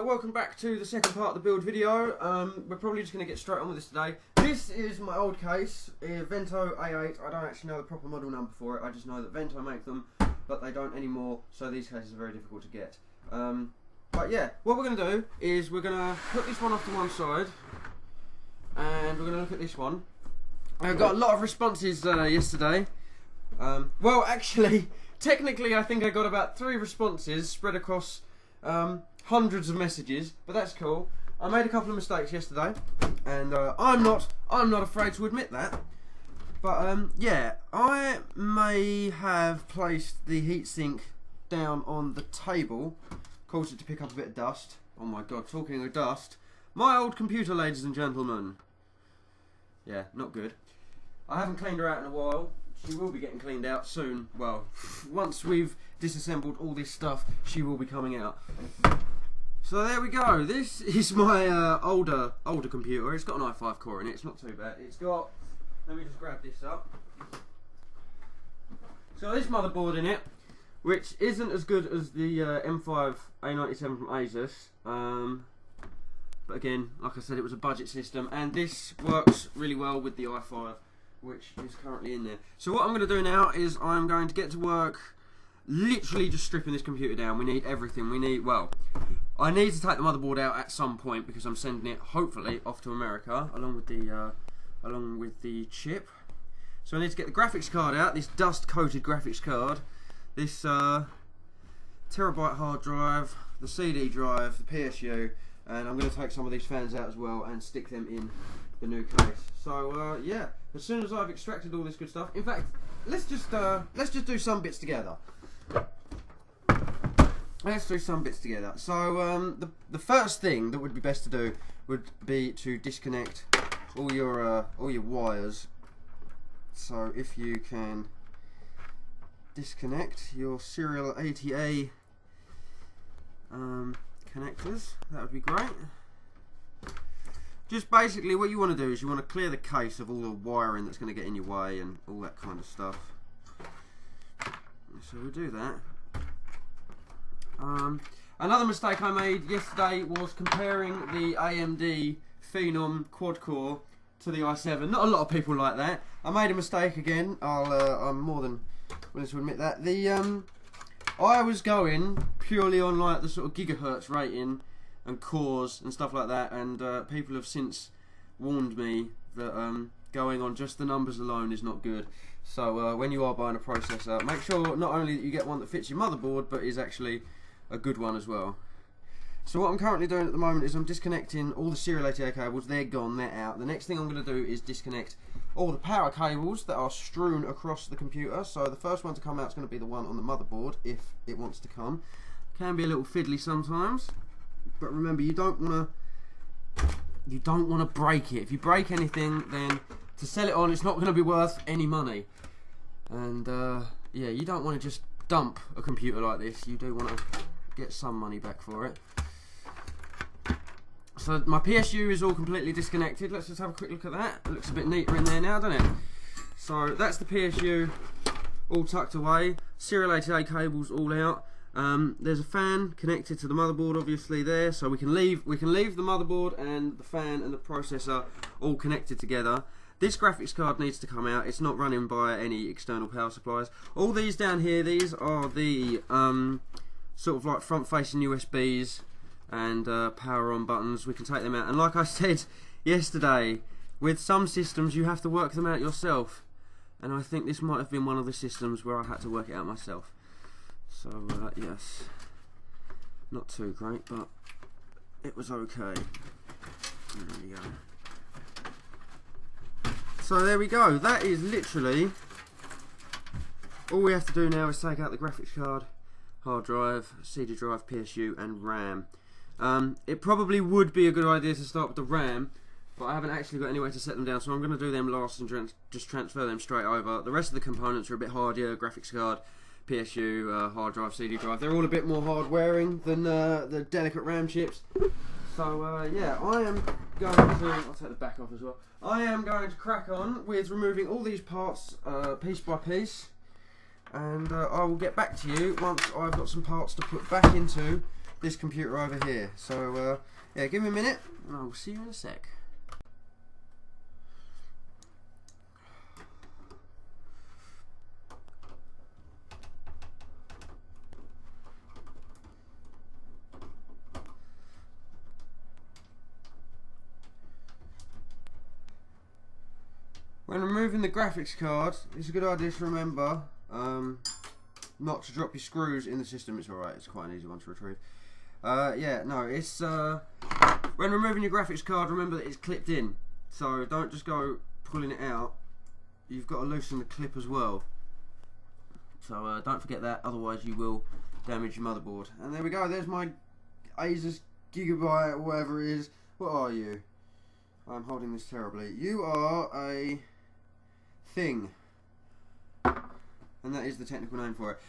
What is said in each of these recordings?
welcome back to the second part of the build video. We're probably just going to get straight on with this today. This is my old case, Vento A8. I don't actually know the proper model number for it, I just know that Vento make them, but they don't anymore, so these cases are very difficult to get. But yeah, what we're going to do is we're going to put this one off to one side, and we're going to look at this one. I got a lot of responses yesterday. Well, actually, technically I think I got about 3 responses spread across hundreds of messages, but that's cool. I made a couple of mistakes yesterday, and I'm not afraid to admit that. But yeah, I may have placed the heatsink down on the table, caused it to pick up a bit of dust. Oh my god, talking of dust, my old computer, ladies and gentlemen. Yeah, not good. I haven't cleaned her out in a while. She will be getting cleaned out soon. Well, once we've disassembled all this stuff, she will be coming out. So there we go. This is my older computer. It's got an i5 core in it. It's not too bad. It's got, let me just grab this up. So this motherboard in it, which isn't as good as the M5 A97 from Asus. But again, like I said, it was a budget system, and this works really well with the i5, which is currently in there. So what I'm going to do now is I'm going to get to work literally just stripping this computer down. We need everything. We need, well, I need to take the motherboard out at some point because I'm sending it hopefully off to America along with the chip. So I need to get the graphics card out, this dust coated graphics card, this terabyte hard drive, the CD drive, the PSU, and I'm going to take some of these fans out as well and stick them in the new case. So yeah, as soon as I've extracted all this good stuff, in fact, let's just do some bits together. Let's do some bits together. So the first thing that would be best to do would be to disconnect all your wires. So if you can disconnect your serial ATA connectors, that would be great. Just basically what you want to do is you want to clear the case of all the wiring that's going to get in your way and all that kind of stuff. So we'll do that. Another mistake I made yesterday was comparing the AMD Phenom quad core to the i7. Not a lot of people like that. I made a mistake again. I'm more than willing to admit that. I was going purely on like the sort of gigahertz rating and cores and stuff like that, and people have since warned me that going on just the numbers alone is not good. So when you are buying a processor, make sure not only that you get one that fits your motherboard, but is actually a good one as well. So what I'm currently doing at the moment is I'm disconnecting all the serial ATA cables. They're gone, they're out. The next thing I'm going to do is disconnect all the power cables that are strewn across the computer. So the first one to come out is going to be the one on the motherboard, if it wants to come. Can be a little fiddly sometimes, but remember, you don't want to break it. If you break anything, then to sell it on, it's not going to be worth any money. And yeah, you don't want to just dump a computer like this. You do want to get some money back for it. So my PSU is all completely disconnected. Let's just have a quick look at that. It looks a bit neater in there now, doesn't it? So that's the PSU all tucked away. Serial ATA cables all out. There's a fan connected to the motherboard, obviously there, so we can leave the motherboard and the fan and the processor all connected together. This graphics card needs to come out. It's not running by any external power supplies. All these down here, these are the sort of like front-facing USBs and power on buttons. We can take them out, and like I said yesterday, with some systems you have to work them out yourself, and I think this might have been one of the systems where I had to work it out myself. So yes, not too great, but it was okay. There we go. So there we go. That is literally all we have to do now is take out the graphics card, hard drive, CD drive, PSU, and RAM. It probably would be a good idea to start with the RAM, but I haven't actually got any way to set them down, so I'm going to do them last and just transfer them straight over. The rest of the components are a bit harder. Graphics card, PSU, hard drive, CD drive, they're all a bit more hard wearing than the delicate RAM chips. So yeah, I am going to, I'll take the back off as well, I am going to crack on with removing all these parts piece by piece, and I will get back to you once I've got some parts to put back into this computer over here. So yeah, give me a minute and I'll see you in a sec. When removing the graphics card, it's a good idea to remember not to drop your screws in the system. It's alright, it's quite an easy one to retrieve. Yeah, no, it's when removing your graphics card, remember that it's clipped in. So don't just go pulling it out. You've got to loosen the clip as well. So don't forget that, otherwise you will damage your motherboard. And there we go, there's my Asus Gigabyte, whatever it is. What are you? I'm holding this terribly. You are a thing, and that is the technical name for it.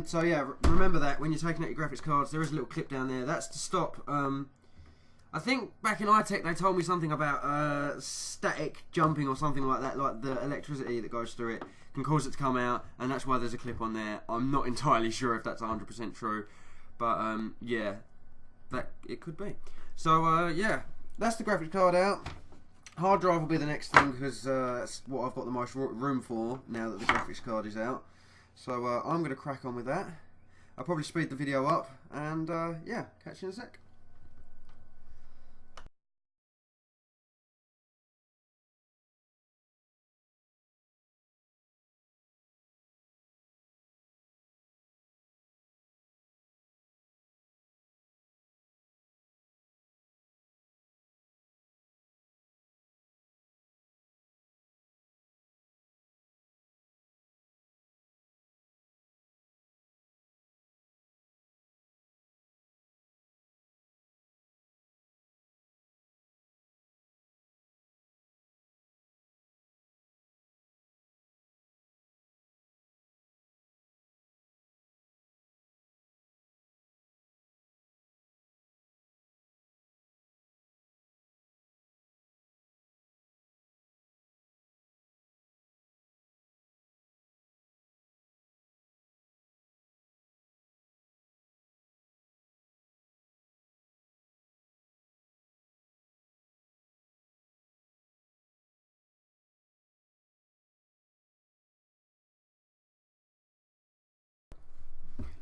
So yeah, remember that when you're taking out your graphics cards, there is a little clip down there. That's to stop. I think back in iTech they told me something about static jumping or something like that, like the electricity that goes through it can cause it to come out, and that's why there's a clip on there. I'm not entirely sure if that's 100% true, but yeah, that it could be. So yeah, that's the graphics card out. Hard drive will be the next thing because that's what I've got the most room for now that the graphics card is out. So I'm going to crack on with that. I'll probably speed the video up and yeah, catch you in a sec.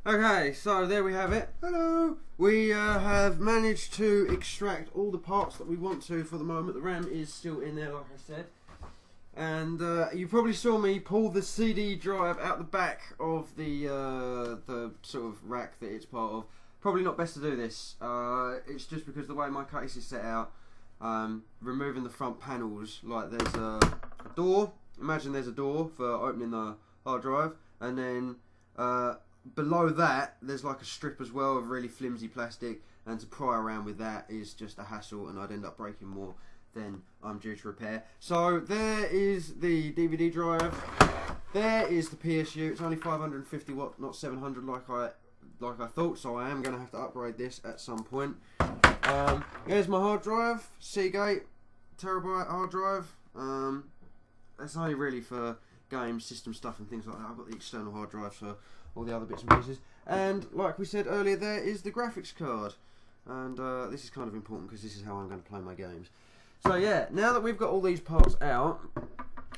Okay, so there we have it. Hello! We have managed to extract all the parts that we want to for the moment. The RAM is still in there, like I said. And you probably saw me pull the CD drive out the back of the sort of rack that it's part of. Probably not best to do this. It's just because the way my case is set out, removing the front panels, like there's a door. Imagine there's a door for opening the hard drive, and then below that there's like a strip as well of really flimsy plastic, and to pry around with that is just a hassle, and I'd end up breaking more than I'm due to repair. So there is the DVD drive, there is the PSU. It's only 550 watt, not 700 like I thought, so I am going to have to upgrade this at some point. Here's my hard drive, Seagate terabyte hard drive. That's only really for games, system stuff and things like that. I've got the external hard drive for all the other bits and pieces. And like we said earlier, there is the graphics card. And this is kind of important because this is how I'm going to play my games. So yeah, now that we've got all these parts out,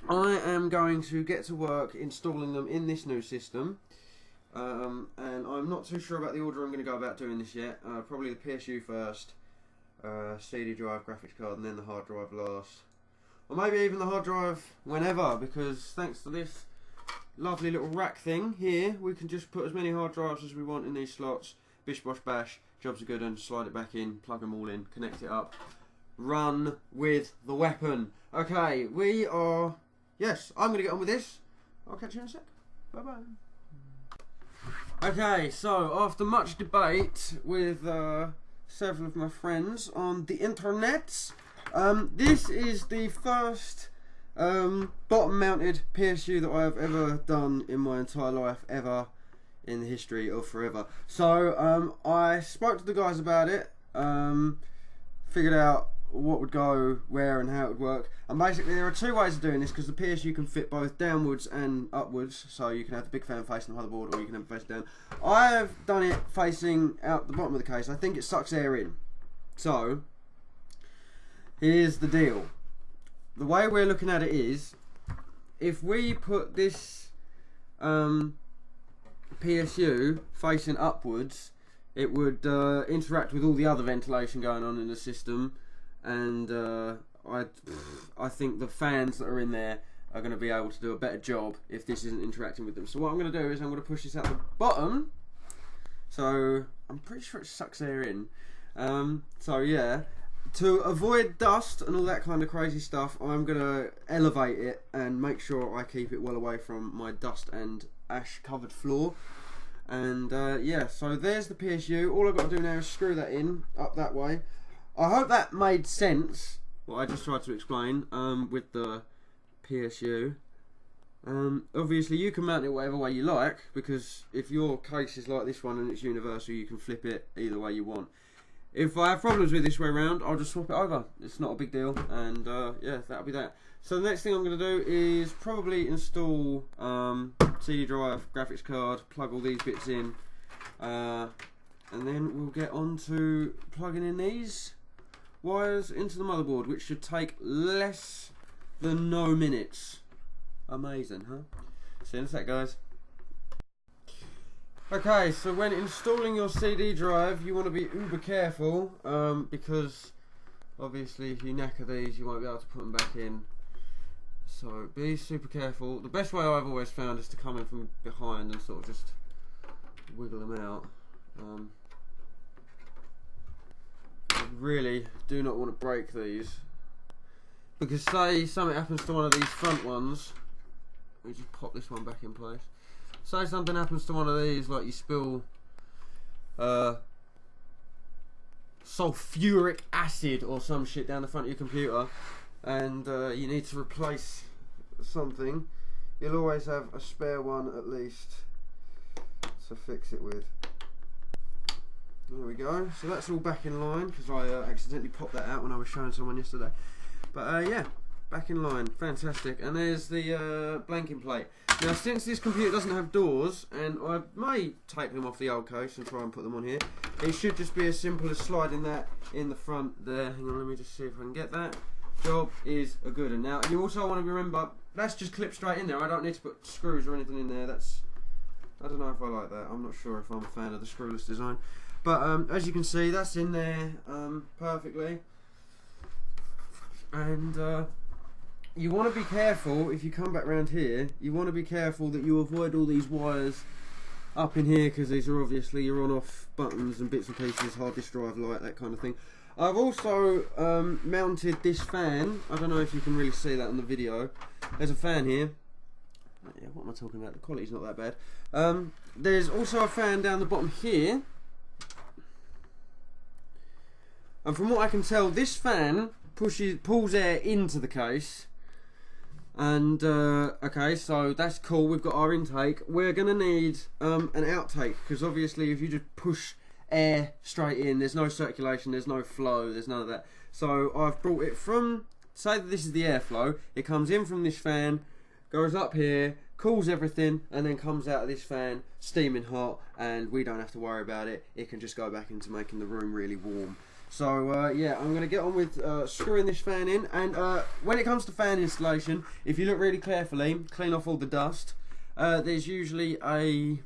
I am going to get to work installing them in this new system. And I'm not too sure about the order I'm going to go about doing this yet. Probably the PSU first, CD drive, graphics card, and then the hard drive last. Or maybe even the hard drive whenever, because thanks to this lovely little rack thing here, we can just put as many hard drives as we want in these slots. Bish bosh bash, jobs are good, and slide it back in, plug them all in, connect it up, run with the weapon. Okay, we are... Yes, I'm going to get on with this. I'll catch you in a sec. Bye bye. Okay, so after much debate with several of my friends on the internet, this is the first bottom mounted PSU that I have ever done in my entire life, ever in the history of forever. So I spoke to the guys about it, figured out what would go where and how it would work. And basically there are two ways of doing this, because the PSU can fit both downwards and upwards, so you can have the big fan facing the motherboard, or you can have it face down. I have done it facing out the bottom of the case. I think it sucks air in. So here's the deal. The way we're looking at it is, if we put this PSU facing upwards, it would interact with all the other ventilation going on in the system, and I think the fans that are in there are going to be able to do a better job if this isn't interacting with them. So what I'm going to do is I'm going to push this out the bottom, so I'm pretty sure it sucks air in. So yeah, to avoid dust and all that kind of crazy stuff, I'm going to elevate it and make sure I keep it well away from my dust and ash covered floor. And yeah, so there's the PSU. All I've got to do now is screw that in up that way. I hope that made sense, what I just tried to explain with the PSU. Obviously you can mount it whatever way you like, because if your case is like this one and it's universal, you can flip it either way you want. If I have problems with this way around, I'll just swap it over. It's not a big deal, and yeah, that'll be that. So the next thing I'm going to do is probably install CD drive, graphics card, plug all these bits in, and then we'll get on to plugging in these wires into the motherboard, which should take less than no minutes. Amazing, huh? See you in a sec, guys. Okay, so when installing your CD drive, you want to be uber careful, because obviously if you knacker these, you won't be able to put them back in. So be super careful. The best way I've always found is to come in from behind and sort of just wiggle them out. Really do not want to break these, because say something happens to one of these front ones. Let me just pop this one back in place. Say something happens to one of these, like you spill sulfuric acid or some shit down the front of your computer, and you need to replace something, you'll always have a spare one at least to fix it with. There we go. So that's all back in line, because I accidentally popped that out when I was showing someone yesterday. But yeah, back in line. Fantastic. And there's the blanking plate. Now, since this computer doesn't have doors, and I may take them off the old case and try and put them on here, it should just be as simple as sliding that in the front there. Hang on, let me just see if I can get that. Job is a good one. Now, you also want to remember, that's just clipped straight in there. I don't need to put screws or anything in there. That's, I don't know if I like that. I'm not sure if I'm a fan of the screwless design. But as you can see, that's in there perfectly. And you want to be careful, if you come back round here, you want to be careful that you avoid all these wires up in here, because these are obviously your on-off buttons and bits and pieces, hard disk drive light, that kind of thing. I've also mounted this fan. I don't know if you can really see that on the video. There's a fan here. Yeah, what am I talking about? The quality's not that bad. There's also a fan down the bottom here. And from what I can tell, this fan pulls air into the case. And okay, so that's cool. We've got our intake. We're gonna need an outtake, because obviously if you just push air straight in, there's no circulation, there's no flow, there's none of that. So I've brought it from, say that this is the airflow, it comes in from this fan, goes up here, cools everything, and then comes out of this fan steaming hot, and we don't have to worry about it. It can just go back into making the room really warm. So yeah, I'm going to get on with screwing this fan in, and when it comes to fan installation, if you look really carefully, clean off all the dust, there's usually a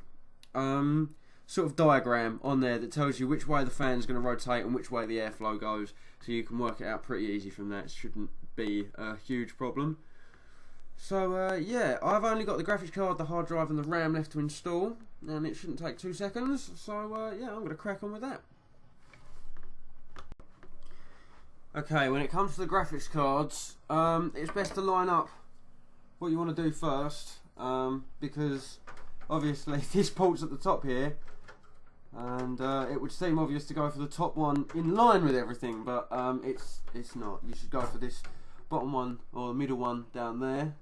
sort of diagram on there that tells you which way the fan's going to rotate and which way the airflow goes, so you can work it out pretty easy from that. It shouldn't be a huge problem. So yeah, I've only got the graphics card, the hard drive and the RAM left to install, and it shouldn't take 2 seconds, so yeah, I'm going to crack on with that. Okay, when it comes to the graphics cards, it's best to line up what you want to do first, because obviously this port's at the top here, and it would seem obvious to go for the top one in line with everything, but it's not. You should go for this bottom one or the middle one down there.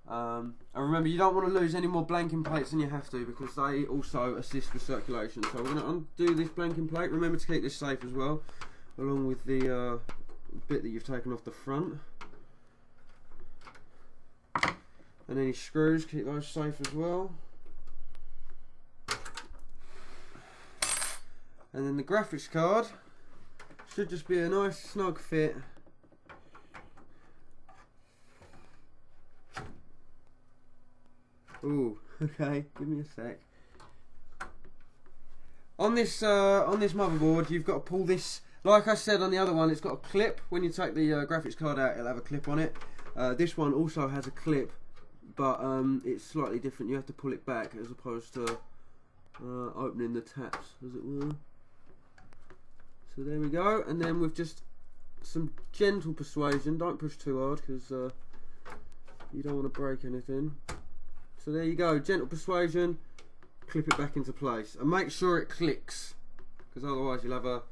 And remember, you don't want to lose any more blanking plates than you have to, because they also assist with circulation. So we're going to undo this blanking plate. Remember to keep this safe as well. along with the bit that you've taken off the front. And any screws, keep those safe as well. And then the graphics card should just be a nice snug fit. Ooh, okay, give me a sec. On this motherboard, you've got to pull this. Like I said on the other one, it's got a clip. When you take the graphics card out, it'll have a clip on it. This one also has a clip, but it's slightly different. You have to pull it back as opposed to opening the taps, as it were. So there we go. And then with just some gentle persuasion, don't push too hard because you don't want to break anything. So there you go, gentle persuasion. Clip it back into place and make sure it clicks, because otherwise you'll have a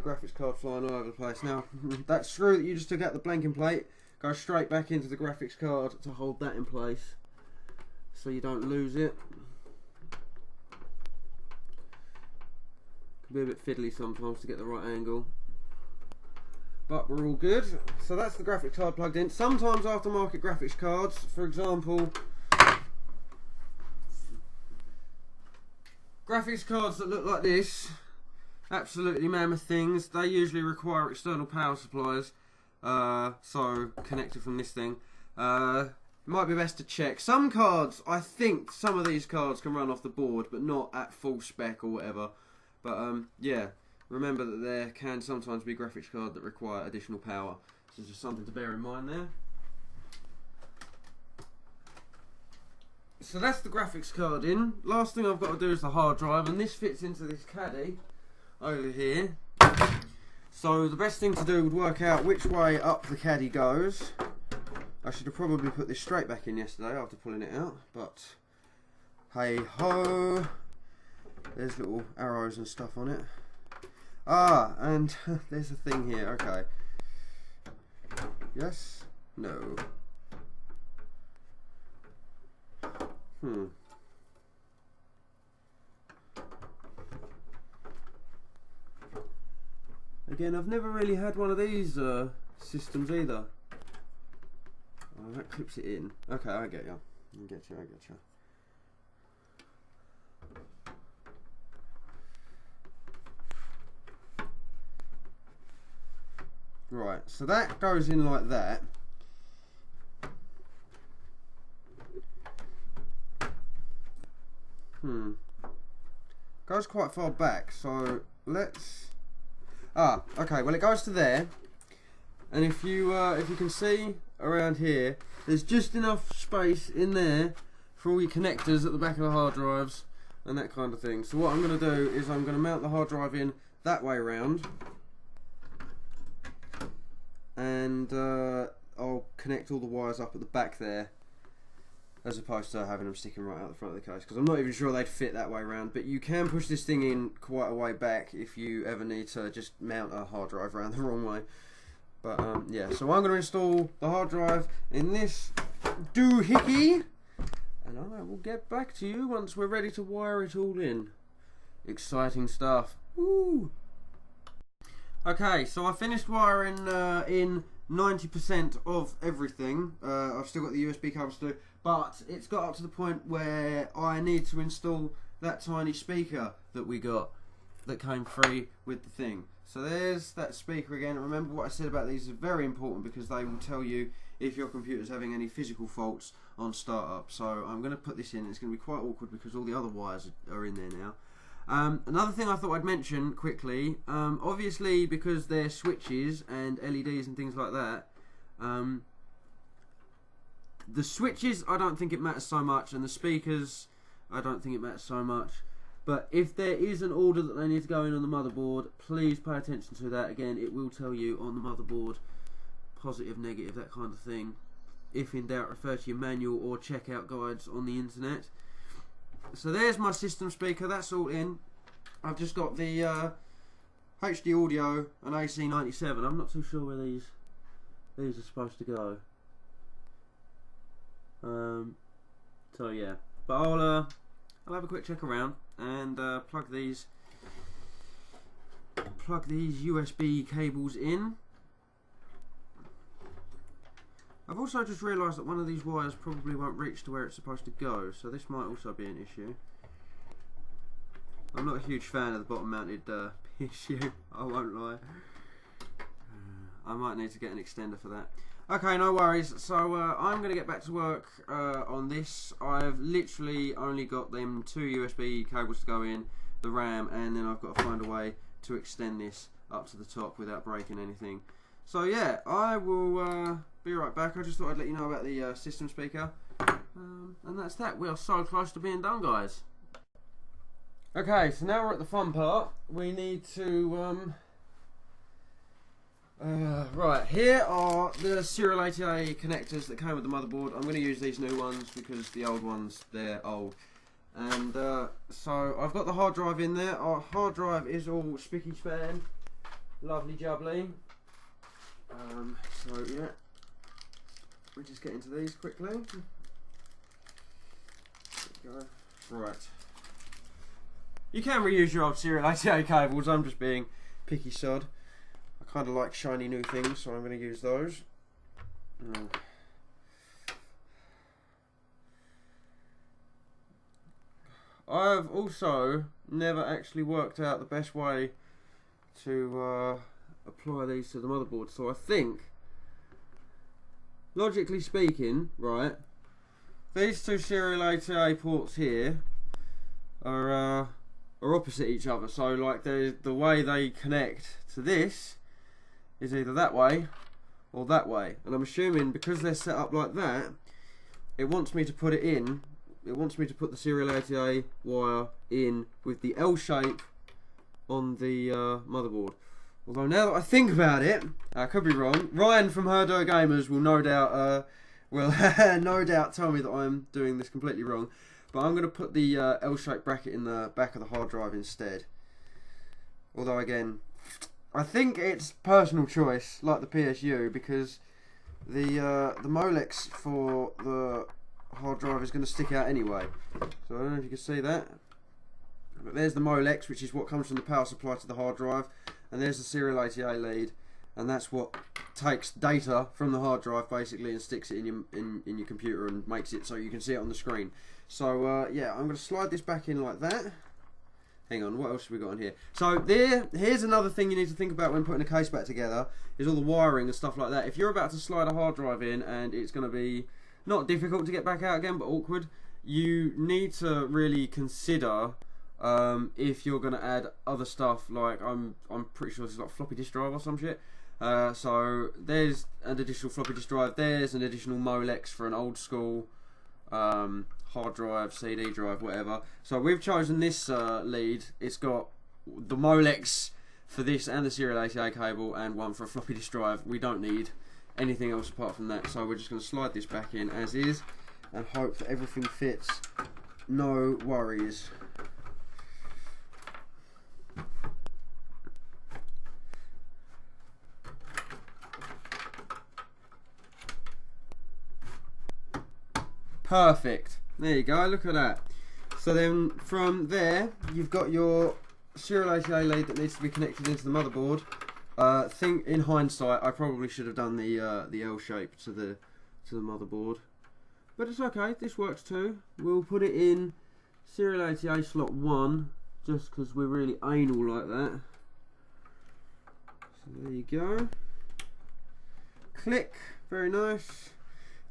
graphics card flying all over the place. Now that screw that you just took out the blanking plate goes straight back into the graphics card to hold that in place so you don't lose it. Can be a bit fiddly sometimes to get the right angle, but we're all good. So that's the graphics card plugged in. Sometimes aftermarket graphics cards, for example, graphics cards that look like this, absolutely mammoth things, they usually require external power supplies, so connected from this thing. Might be best to check. Some cards, I think some of these cards can run off the board, but not at full spec or whatever. But yeah, remember that there can sometimes be graphics cards that require additional power, so just something to bear in mind there. So that's the graphics card in. Last thing I've got to do is the hard drive, and this fits into this caddy over here. So the best thing to do would work out which way up the caddy goes. I should have probably put this straight back in yesterday after pulling it out, but hey ho, there's little arrows and stuff on it. Ah, and there's a thing here. Okay, yes, no. Again, I've never really had one of these systems either. Oh, that clips it in. Okay, I get you. I get you. Right, so that goes in like that. Goes quite far back, so let's. Okay. Well, it goes to there, and if you can see around here, there's just enough space in there for all your connectors at the back of the hard drives and that kind of thing. So what I'm going to do is I'm going to mount the hard drive in that way round, and I'll connect all the wires up at the back there, as opposed to having them sticking right out the front of the case, because I'm not even sure they'd fit that way around. But you can push this thing in quite a way back if you ever need to just mount a hard drive around the wrong way. But yeah, so I'm going to install the hard drive in this doohickey, and I will get back to you once we're ready to wire it all in. Exciting stuff. Woo! Okay, so I finished wiring in 90% of everything. I've still got the USB cables to do, but it's got up to the point where I need to install that tiny speaker that we got that came free with the thing. So there's that speaker again. Remember what I said about these is very important, because they will tell you if your computer's having any physical faults on startup. So I'm going to put this in. It's going to be quite awkward because all the other wires are in there now. Another thing I thought I'd mention quickly, obviously because they're switches and LEDs and things like that, the switches I don't think it matters so much, and the speakers I don't think it matters so much. But if there is an order that they need to go in on the motherboard, please pay attention to that. Again, it will tell you on the motherboard, positive, negative, that kind of thing. If in doubt, refer to your manual or check out guides on the internet. So there's my system speaker, that's all in. I've just got the HD audio and AC97. I'm not too sure where these are supposed to go. So yeah, but I'll have a quick check around and plug these plug these USB cables in. I've also just realised that one of these wires probably won't reach to where it's supposed to go, so this might also be an issue. I'm not a huge fan of the bottom mounted issue, I won't lie. I might need to get an extender for that. Okay, no worries. So I'm going to get back to work on this. I've literally only got them 2 USB cables to go in, the RAM, and then I've got to find a way to extend this up to the top without breaking anything. So yeah, I will be right back. I just thought I'd let you know about the system speaker. And that's that. We are so close to being done, guys. Okay, so now we're at the fun part. We need to... right, here are the serial ATA connectors that came with the motherboard. I'm going to use these new ones because the old ones, they're old. And so I've got the hard drive in there. Our hard drive is all spicky span, lovely jubbly. So yeah, we'll just get into these quickly. There we go. Right. You can reuse your old serial ATA cables. I'm just being picky sod. I kind of like shiny new things, so I'm going to use those. I've also never actually worked out the best way to apply these to the motherboard, so I think, logically speaking, right, these 2 serial ATA ports here are opposite each other, so like the way they connect to this is either that way or that way, and I'm assuming because they're set up like that, it wants me to put it in. It wants me to put the serial ATA wire in with the L shape on the motherboard. Although now that I think about it, I could be wrong. Ryan from Herdo Gamers will no doubt no doubt tell me that I'm doing this completely wrong. But I'm going to put the L-shaped bracket in the back of the hard drive instead. Although again, I think it's personal choice, like the PSU, because the Molex for the hard drive is going to stick out anyway. So I don't know if you can see that. But there's the Molex, which is what comes from the power supply to the hard drive, and there's the serial ATA lead, and that's what takes data from the hard drive basically and sticks it in your computer and makes it so you can see it on the screen. So yeah, I'm going to slide this back in like that. Hang on, what else have we got on here? So here's another thing you need to think about when putting a case back together, is all the wiring and stuff like that. If you're about to slide a hard drive in and it's going to be not difficult to get back out again, but awkward, you need to really consider if you're going to add other stuff, like I'm pretty sure this is like a floppy disk drive or some shit. So there's an additional floppy disk drive, there's an additional Molex for an old school hard drive, CD drive, whatever. So we've chosen this lead. It's got the Molex for this and the serial ATA cable and one for a floppy disk drive. We don't need anything else apart from that, so we're just going to slide this back in as is and hope that everything fits. No worries. Perfect. There you go, look at that. So then from there, you've got your serial ATA lead that needs to be connected into the motherboard. Think in hindsight, I probably should have done the L shape to the motherboard, but it's okay. This works too. We'll put it in serial ATA slot 1, just because we're really anal like that. So there you go. Click. Very nice.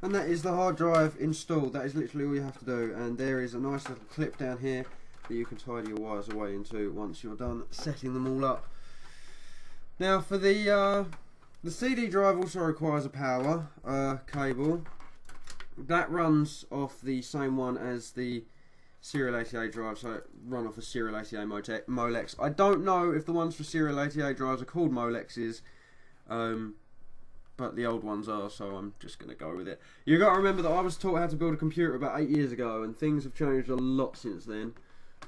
And that is the hard drive installed. That is literally all you have to do. And there is a nice little clip down here that you can tidy your wires away into once you're done setting them all up. Now for the CD drive also requires a power cable. That runs off the same one as the serial ATA drive, so it run off a serial ATA Molex. I don't know if the ones for serial ATA drives are called Molexes, but the old ones are, so I'm just going to go with it. You got to remember that I was taught how to build a computer about 8 years ago, and things have changed a lot since then.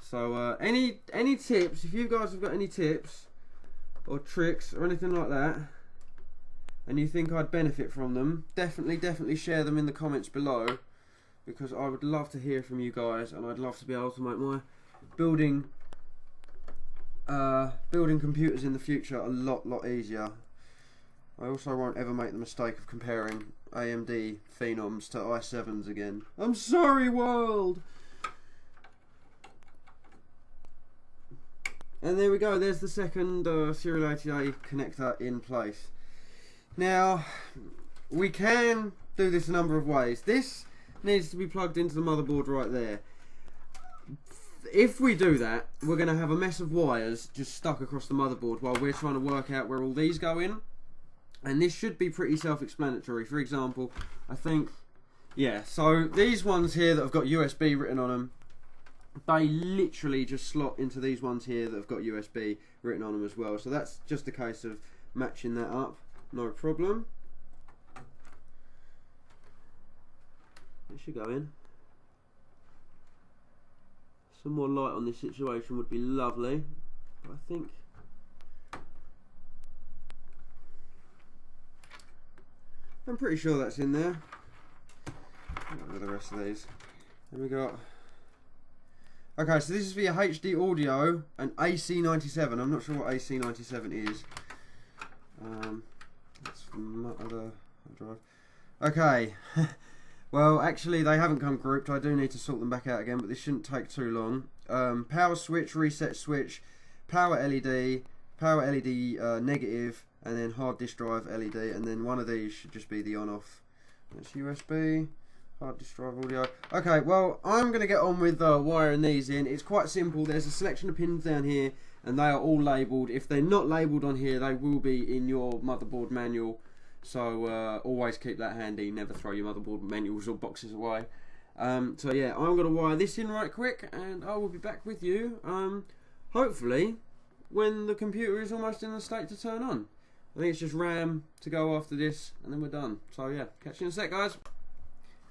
So any tips, if you guys have got any tips or tricks or anything like that, and you think I'd benefit from them, definitely share them in the comments below, because I would love to hear from you guys, and I'd love to be able to make my building building computers in the future a lot easier. I also won't ever make the mistake of comparing AMD Phenoms to i7s again. I'm sorry, world! And there we go, there's the second Serial 80A connector in place. Now, we can do this a number of ways. This needs to be plugged into the motherboard right there. If we do that, we're going to have a mess of wires just stuck across the motherboard while we're trying to work out where all these go in. And this should be pretty self-explanatory. For example, I think, yeah, so these ones here that have got USB written on them, they literally just slot into these ones here that have got USB written on them as well. So that's just a case of matching that up, no problem. It should go in. Some more light on this situation would be lovely, but I think I'm pretty sure that's in there. With the rest of these, then we got. Okay, so this is for your HD audio and AC97. I'm not sure what AC97 is. That's from my other drive. Okay. Well, actually, they haven't come grouped. I do need to sort them back out again, but this shouldn't take too long. Power switch, reset switch, power LED negative, and then hard disk drive LED, and then one of these should just be the on-off. That's USB, hard disk drive audio. Okay, well, I'm going to get on with wiring these in. It's quite simple. There's a selection of pins down here, and they are all labelled. If they're not labelled on here, they will be in your motherboard manual. So always keep that handy. Never throw your motherboard manuals or boxes away. So yeah, I'm going to wire this in right quick, and I will be back with you, hopefully, when the computer is almost in the state to turn on. I think it's just RAM to go after this, and then we're done. So yeah, catch you in a sec, guys.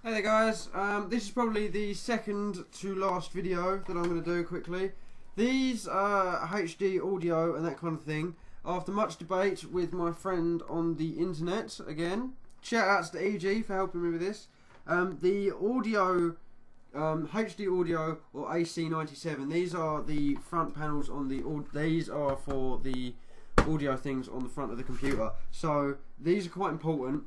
Hey there, guys. This is probably the second to last video that I'm going to do quickly. These HD audio and that kind of thing. After much debate with my friend on the internet, again, shout outs to EG for helping me with this. The audio, HD audio or AC97, these are the front panels on the, these are for the audio things on the front of the computer. So these are quite important.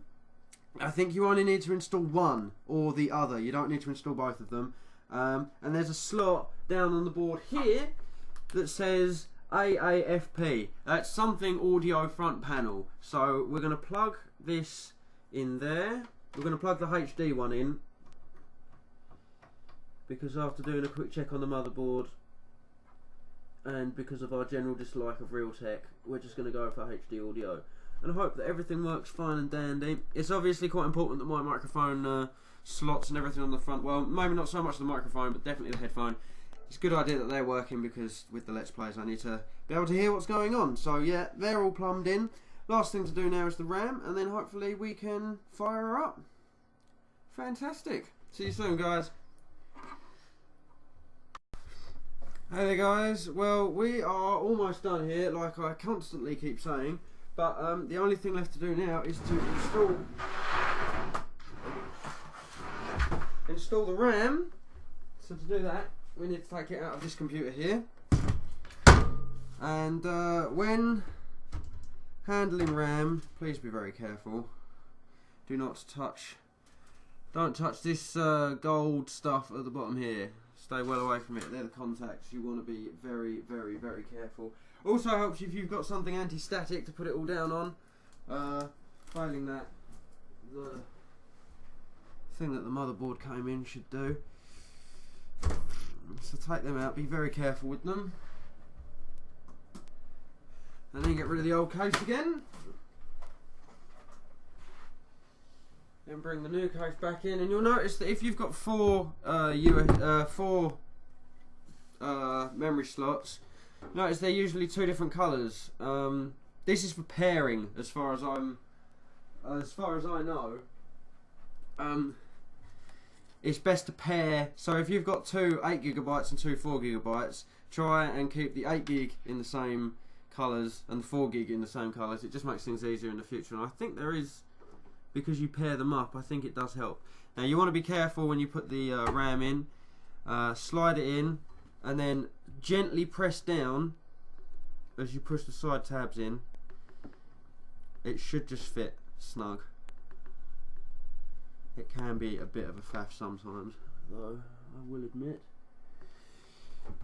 I think you only need to install one or the other. You don't need to install both of them. And there's a slot down on the board here that says AAFP. That's something audio front panel. So we're going to plug this in there. We're going to plug the HD one in, because after doing a quick check on the motherboard and because of our general dislike of Realtek, we're just going to go for HD audio and hope that everything works fine and dandy. It's obviously quite important that my microphone slots and everything on the front, well, maybe not so much the microphone, but definitely the headphone. It's a good idea that they're working, because with the Let's Plays I need to be able to hear what's going on. So yeah, they're all plumbed in. Last thing to do now is the RAM, and then hopefully we can fire her up. Fantastic. See you soon, guys. Hey there, guys. Well, we are almost done here, like I constantly keep saying. But the only thing left to do now is to install the RAM. So to do that, we need to take it out of this computer here. And when handling RAM, please be very careful. Do not touch. Don't touch this gold stuff at the bottom here. Stay well away from it. They're the contacts. You want to be very, very, very careful. Also helps if you've got something anti-static to put it all down on. Failing that, the thing that the motherboard came in should do. So take them out. Be very careful with them. And then get rid of the old case again. Then bring the new case back in, and you'll notice that if you've got four memory slots, notice they're usually two different colours. This is for pairing, as far as I know. It's best to pair. So if you've got two 8GB and two 4GB, try and keep the 8GB in the same colours and the 4GB in the same colours. It just makes things easier in the future, and I think there is, because you pair them up, I think it does help. Now you want to be careful when you put the RAM in. Slide it in and then gently press down as you push the side tabs in, it should just fit snug. It can be a bit of a faff sometimes, though, I will admit.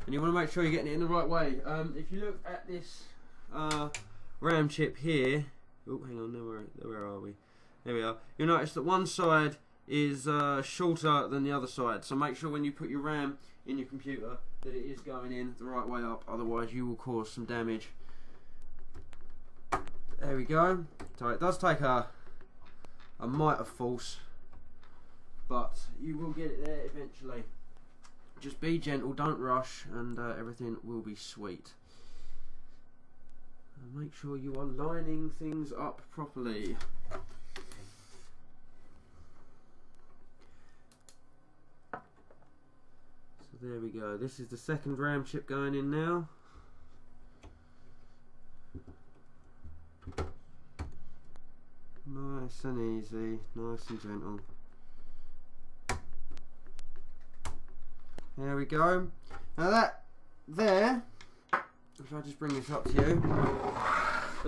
And you want to make sure you're getting it in the right way. If you look at this RAM chip here, oh, hang on, where are we? There we are. You'll notice that one side is shorter than the other side, so make sure when you put your RAM in your computer that it is going in the right way up, otherwise you will cause some damage. There we go. So it does take a mite of force, but you will get it there eventually. Just be gentle, don't rush, and everything will be sweet. And make sure you are lining things up properly. So there we go. This is the second RAM chip going in now. Nice and easy, nice and gentle. There we go. Now that there, if I just bring this up to you,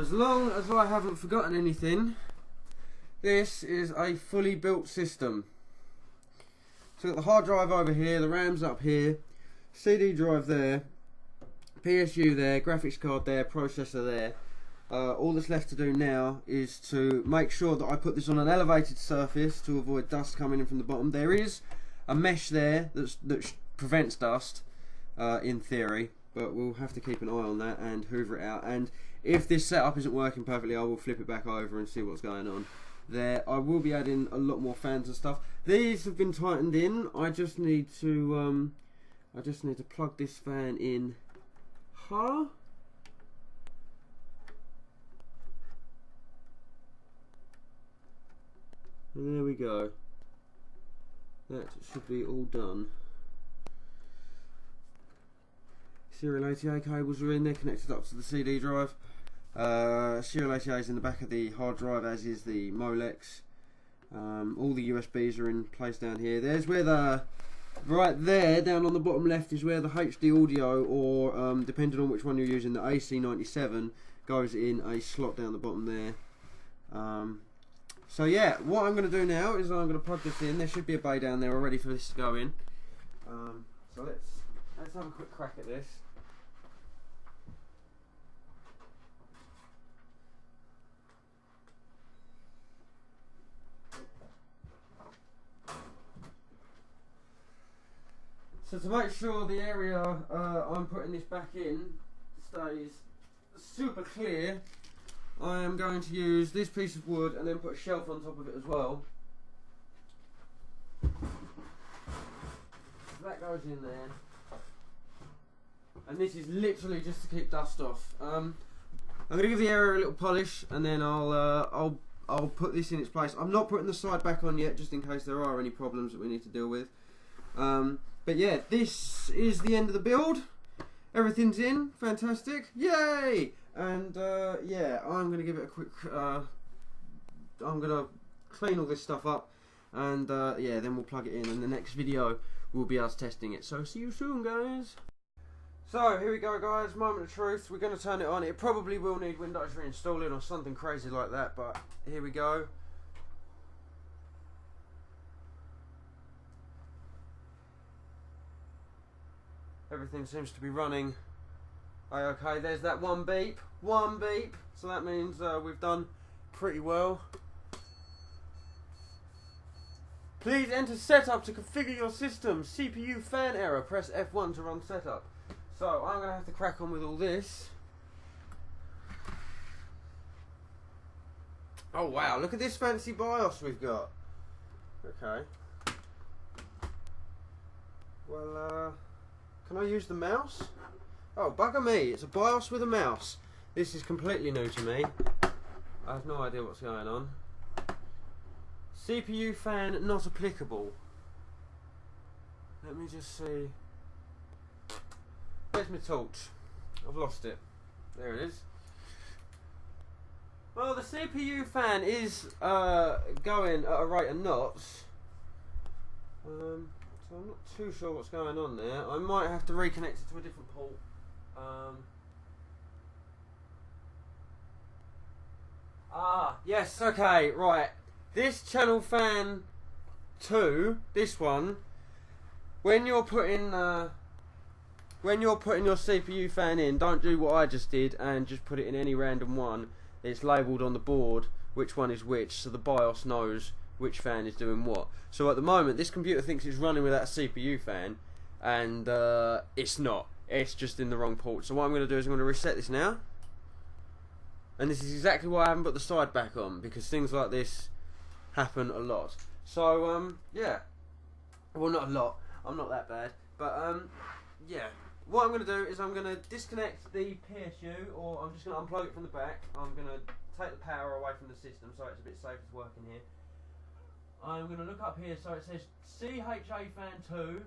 as long as I haven't forgotten anything, this is a fully built system. So we've got the hard drive over here, the RAM's up here, CD drive there, PSU there, graphics card there, processor there. All that's left to do now is to make sure that I put this on an elevated surface to avoid dust coming in from the bottom. There is a mesh there that prevents dust in theory, but we'll have to keep an eye on that and hoover it out. And if this setup isn't working perfectly, I will flip it back over and see what's going on there. I will be adding a lot more fans and stuff. These have been tightened in. I just need to plug this fan in. And there we go. That should be all done. Serial ATA cables are in there, connected up to the CD drive. Serial ATA is in the back of the hard drive, as is the Molex. All the USBs are in place down here. There's where the, right there, down on the bottom left, is where the HD audio, or depending on which one you're using, the AC97 goes in a slot down the bottom there. So yeah, what I'm going to do now is I'm going to plug this in. There should be a bay down there already for this to go in. So let's have a quick crack at this. So to make sure the area I'm putting this back in stays super clear, I am going to use this piece of wood and then put a shelf on top of it as well. So that goes in there, and this is literally just to keep dust off. I'm going to give the area a little polish, and then I'll put this in its place. I'm not putting the side back on yet, just in case there are any problems that we need to deal with. But yeah, this is the end of the build. Everything's in, fantastic, yay! And yeah, I'm going to give it a quick, I'm going to clean all this stuff up, and yeah, then we'll plug it in, and the next video will be us testing it. So see you soon, guys. So here we go, guys, moment of truth. We're going to turn it on. It probably will need Windows reinstalling or something crazy like that, but here we go. Everything seems to be running okay. There's that one beep, so that means we've done pretty well. Please enter setup to configure your system. CPU fan error, press F1 to run setup. So I'm going to have to crack on with all this. Oh wow, look at this fancy BIOS we've got. Okay. Well, can I use the mouse? Oh, bugger me, it's a BIOS with a mouse. This is completely new to me. I have no idea what's going on. CPU fan not applicable. Let me just see. Where's my torch? I've lost it. There it is. Well, the CPU fan is going at a rate of knots. So I'm not too sure what's going on there. I might have to reconnect it to a different port. Yes, okay, right. This channel fan 2, this one, when you're putting your CPU fan in, don't do what I just did and just put it in any random one. It's labelled on the board which one is which, so the BIOS knows which fan is doing what. So at the moment, this computer thinks it's running without a CPU fan, and it's not. It's just in the wrong port. So what I'm going to do is I'm going to reset this now. And this is exactly why I haven't put the side back on, because things like this happen a lot. So, yeah. Well, not a lot. I'm not that bad. But, yeah. What I'm going to do is I'm going to disconnect the PSU, or I'm just going to unplug it from the back. I'm going to take the power away from the system so it's a bit safer to work in here. I'm going to look up here, so it says CHA fan 2, and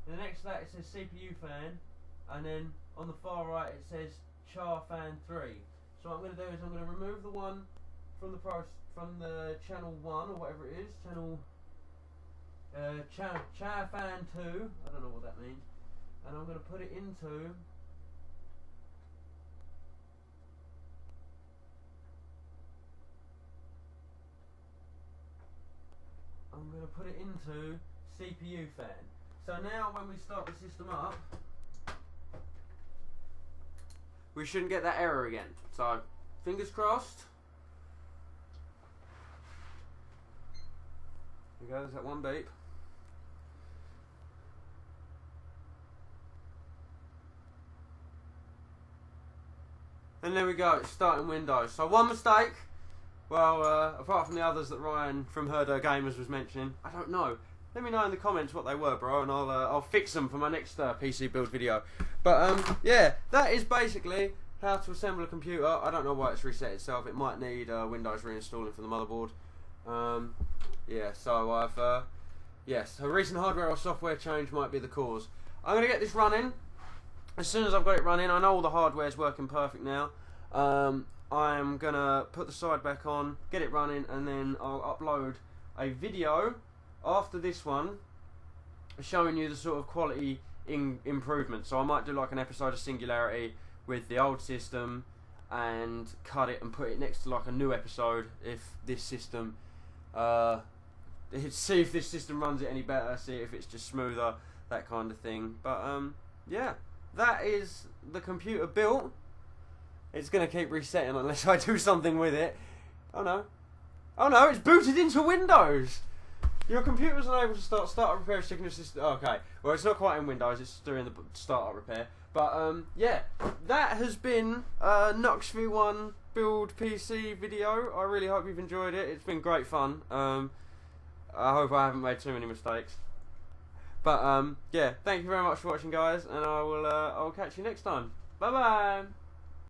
then next to that it says CPU fan, and then on the far right it says char fan 3. So what I'm going to do is I'm going to remove the one from the channel 1 or whatever it is, channel char fan 2, I don't know what that means, and I'm going to put it into CPU fan. So now when we start the system up, we shouldn't get that error again. So fingers crossed. There goes that one beep. And there we go, it's starting Windows. So one mistake. Well, apart from the others that Ryan from Herdo Gamers was mentioning, I don't know. Let me know in the comments what they were, bro, and I'll fix them for my next PC build video. But yeah, that is basically how to assemble a computer. I don't know why it's reset itself. It might need Windows reinstalling for the motherboard. Yeah, so I've yes, a recent hardware or software change might be the cause. I'm gonna get this running. As soon as I've got it running, I know all the hardware's working perfect now. I'm gonna put the side back on, get it running, and then I'll upload a video after this one showing you the sort of quality improvement. So I might do like an episode of Singularity with the old system and cut it and put it next to like a new episode if this system see if this system runs it any better, see if it's just smoother, that kind of thing. But yeah, that is the computer built. It's going to keep resetting unless I do something with it. Oh no. Oh no, it's booted into Windows! Your computer was unable to start startup repair checking your system. Okay, well it's not quite in Windows, it's doing the startup repair. But yeah, that has been Knux V1 build PC video. I really hope you've enjoyed it. It's been great fun. I hope I haven't made too many mistakes. But yeah, thank you very much for watching, guys, and I will catch you next time. Bye bye.